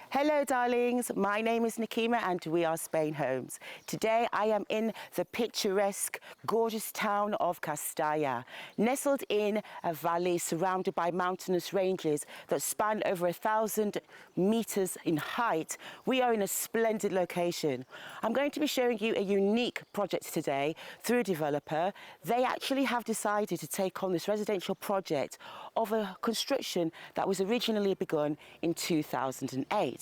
Hello darlings, my name is Nakima and we are Spainhomes. Today I am in the picturesque, gorgeous town of Castalla, nestled in a valley surrounded by mountainous ranges that span over 1,000 meters in height. We are in a splendid location. I'm going to be showing you a unique project today through a developer. They actually have decided to take on this residential project of a construction that was originally begun in 2008.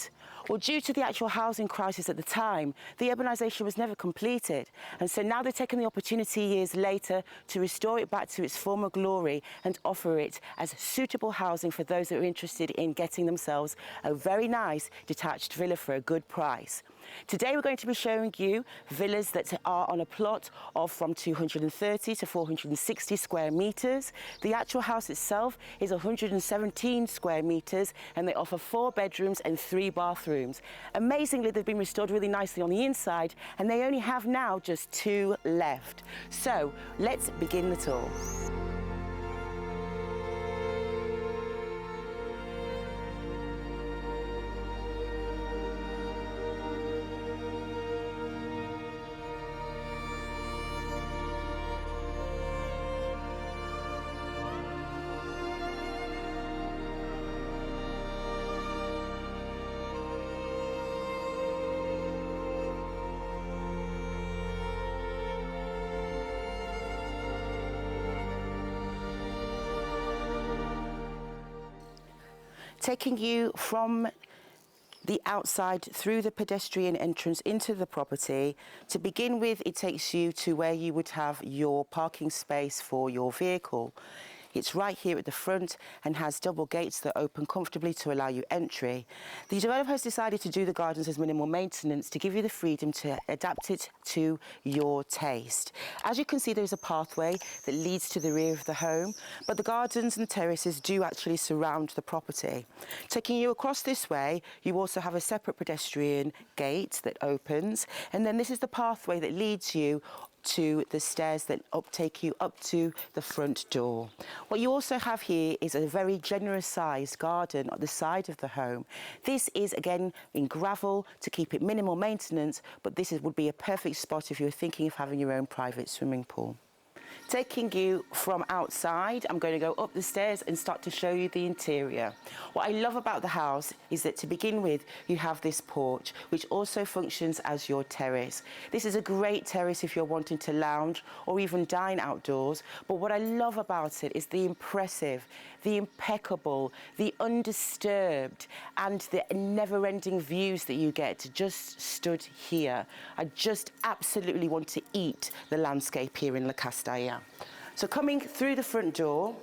Well, due to the actual housing crisis at the time, the urbanisation was never completed. And so now they're taking the opportunity years later to restore it back to its former glory and offer it as suitable housing for those that are interested in getting themselves a very nice detached villa for a good price. Today we're going to be showing you villas that are on a plot of from 230 to 460 square metres. The actual house itself is 117 square metres and they offer 4 bedrooms and 3 bathrooms. Amazingly, they've been restored really nicely on the inside and they only have now just 2 left. So let's begin the tour. Taking you from the outside through the pedestrian entrance into the property. To begin with, it takes you to where you would have your parking space for your vehicle. It's right here at the front and has double gates that open comfortably to allow you entry. The developer has decided to do the gardens as minimal maintenance to give you the freedom to adapt it to your taste. As you can see, there's a pathway that leads to the rear of the home, but the gardens and terraces do actually surround the property. Taking you across this way, you also have a separate pedestrian gate that opens, and then this is the pathway that leads you to the stairs that take you up to the front door. What you also have here is a very generous sized garden at the side of the home. This is again in gravel to keep it minimal maintenance, but this would be a perfect spot if you're thinking of having your own private swimming pool. Taking you from outside, I'm going to go up the stairs and start to show you the interior. What I love about the house is that to begin with, you have this porch, which also functions as your terrace. This is a great terrace if you're wanting to lounge or even dine outdoors. But what I love about it is the impressive, the impeccable, the undisturbed, and the never-ending views that you get just stood here. I just absolutely want to eat the landscape here in La Castalla. So coming through the front door,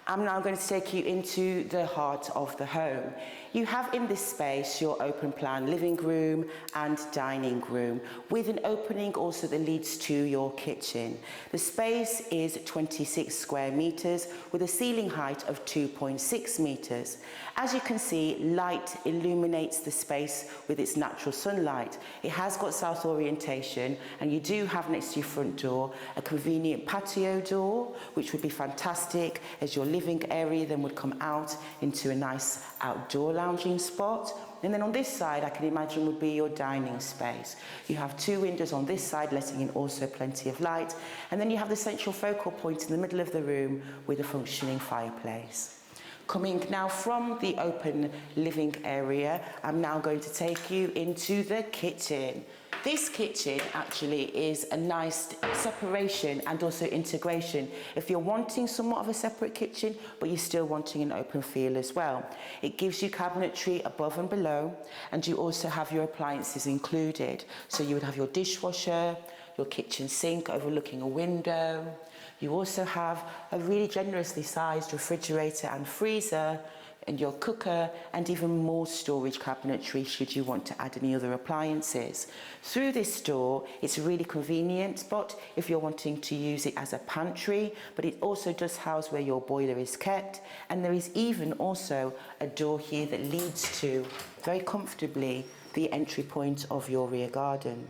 I'm now going to take you into the heart of the home. You have in this space your open plan living room and dining room with an opening also that leads to your kitchen. The space is 26 square meters with a ceiling height of 2.6 meters. As you can see, light illuminates the space with its natural sunlight. It has got south orientation and you do have next to your front door a convenient patio door, which would be fantastic as your living area then would come out into a nice outdoor lounging spot. And then on this side, I can imagine would be your dining space. You have 2 windows on this side, letting in also plenty of light. And then you have the central focal point in the middle of the room with a functioning fireplace. Coming now from the open living area, I'm now going to take you into the kitchen. This kitchen actually is a nice separation and also integration if you're wanting somewhat of a separate kitchen but you're still wanting an open feel as well. It gives you cabinetry above and below, and you also have your appliances included. So you would have your dishwasher, your kitchen sink overlooking a window. You also have a really generously sized refrigerator and freezer, and your cooker, and even more storage cabinetry should you want to add any other appliances. Through this door, it's a really convenient spot if you're wanting to use it as a pantry, but it also does house where your boiler is kept, and there is even also a door here that leads to, very comfortably, the entry point of your rear garden.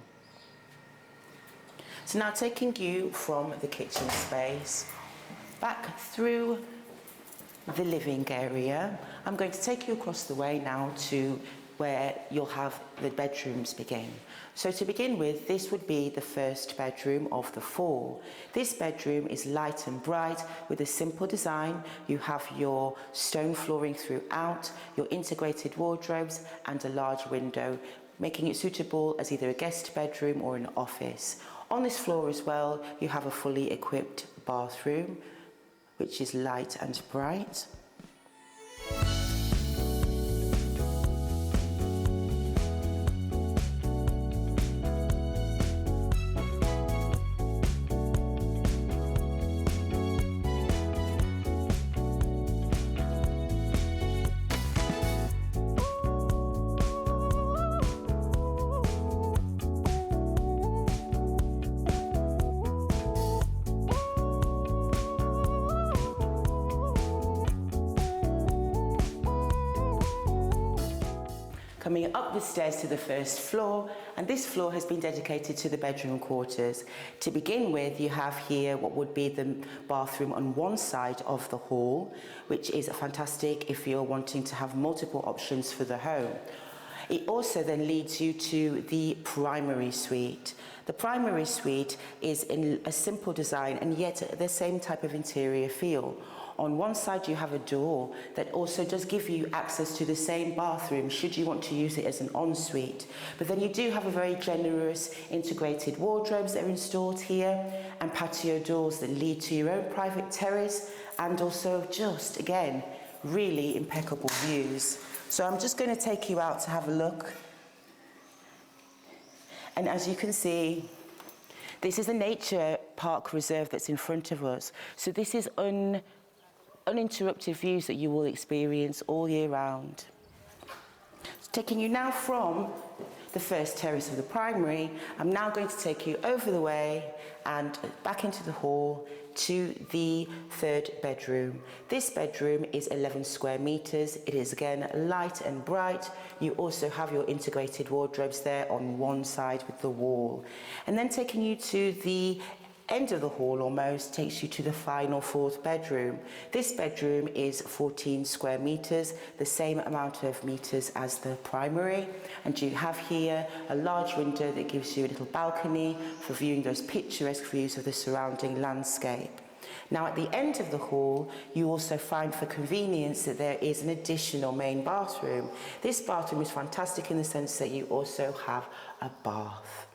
So now taking you from the kitchen space back through the living area, I'm going to take you across the way now to where you'll have the bedrooms begin. So to begin with, this would be the first bedroom of the 4. This bedroom is light and bright with a simple design. You have your stone flooring throughout, your integrated wardrobes and a large window, making it suitable as either a guest bedroom or an office. On this floor as well, you have a fully equipped bathroom, which is light and bright. Coming up the stairs to the first floor, and this floor has been dedicated to the bedroom quarters. To begin with, you have here what would be the bathroom on one side of the hall, which is fantastic if you're wanting to have multiple options for the home. It also then leads you to the primary suite. The primary suite is in a simple design and yet the same type of interior feel. On one side you have a door that also does give you access to the same bathroom should you want to use it as an ensuite. But then you do have a very generous integrated wardrobes that are installed here and patio doors that lead to your own private terrace and also just, again, really impeccable views. So I'm just going to take you out to have a look. And as you can see, this is a nature park reserve that's in front of us. So this is uninterrupted views that you will experience all year round. So taking you now from the first terrace of the primary, I'm now going to take you over the way and back into the hall to the third bedroom. This bedroom is 11 square meters. It is again light and bright. You also have your integrated wardrobes there on one side with the wall. And then taking you to the end of the hall almost takes you to the final fourth bedroom. This bedroom is 14 square meters, the same amount of meters as the primary. And you have here a large window that gives you a little balcony for viewing those picturesque views of the surrounding landscape. Now at the end of the hall, you also find for convenience that there is an additional main bathroom. This bathroom is fantastic in the sense that you also have a bath.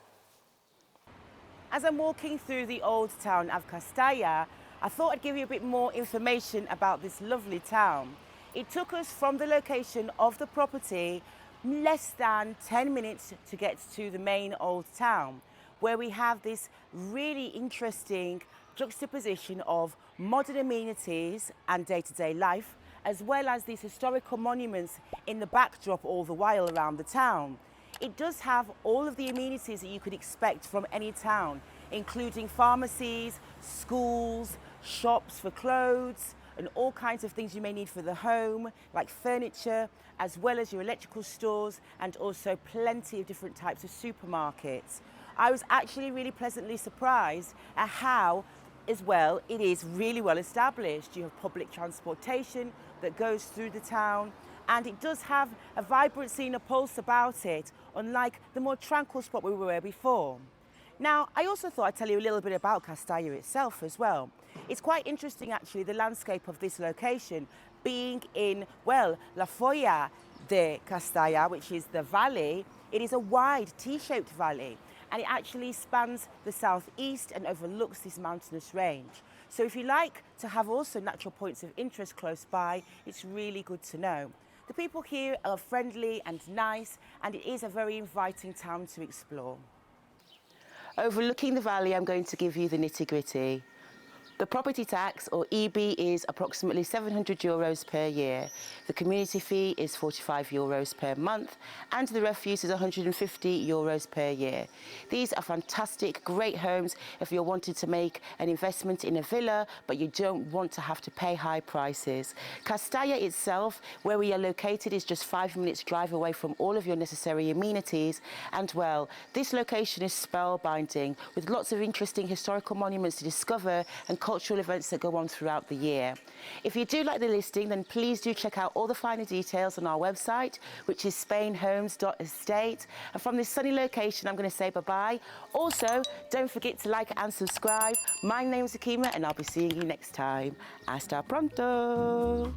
As I'm walking through the old town of Castalla, I thought I'd give you a bit more information about this lovely town. It took us from the location of the property less than 10 minutes to get to the main old town, where we have this really interesting juxtaposition of modern amenities and day-to-day life, as well as these historical monuments in the backdrop all the while around the town. It does have all of the amenities that you could expect from any town, including pharmacies, schools, shops for clothes, and all kinds of things you may need for the home, like furniture, as well as your electrical stores, and also plenty of different types of supermarkets. I was actually really pleasantly surprised at how, as well, it is really well established. You have public transportation that goes through the town, and it does have a vibrancy and a pulse about it, unlike the more tranquil spot we were before. Now, I also thought I'd tell you a little bit about Castalla itself as well. It's quite interesting, actually, the landscape of this location, being in, well, La Folla de Castalla, which is the valley. It is a wide T-shaped valley, and it actually spans the southeast and overlooks this mountainous range. So if you like to have also natural points of interest close by, it's really good to know. The people here are friendly and nice, and it is a very inviting town to explore. Overlooking the valley, I'm going to give you the nitty-gritty. The property tax, or EB, is approximately €700 per year. The community fee is €45 per month, and the refuse is €150 per year. These are fantastic, great homes if you're wanting to make an investment in a villa, but you don't want to have to pay high prices. Castalla itself, where we are located, is just 5 minutes drive away from all of your necessary amenities. And well, this location is spellbinding, with lots of interesting historical monuments to discover and cultural events that go on throughout the year. If you do like the listing, then please do check out all the finer details on our website, which is spainhomes.estate. And from this sunny location, I'm going to say bye-bye. Also, don't forget to like and subscribe. My name's Akima, and I'll be seeing you next time. Hasta pronto!